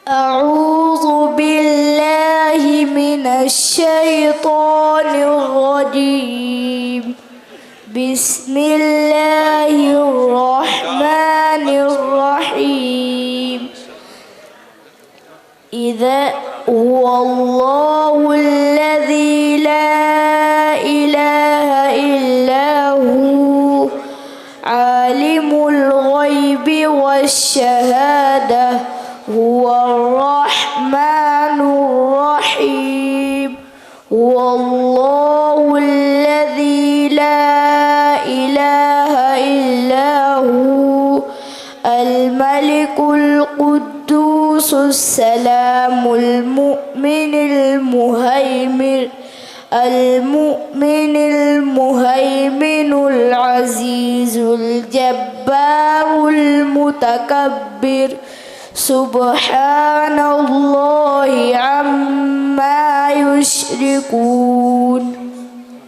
أعوذ بالله من الشيطان الرجيم. بسم الله الرحمن الرحيم. إذا هو الله الذي لا إله إلا هو عالم الغيب والشهادة هو الرحمن الرحيم. هو الله الذي لا إله إلا هو الملك القدوس السلام المؤمن المهيمن العزيز الجبار المتكبر سبحان الله عما يشركون.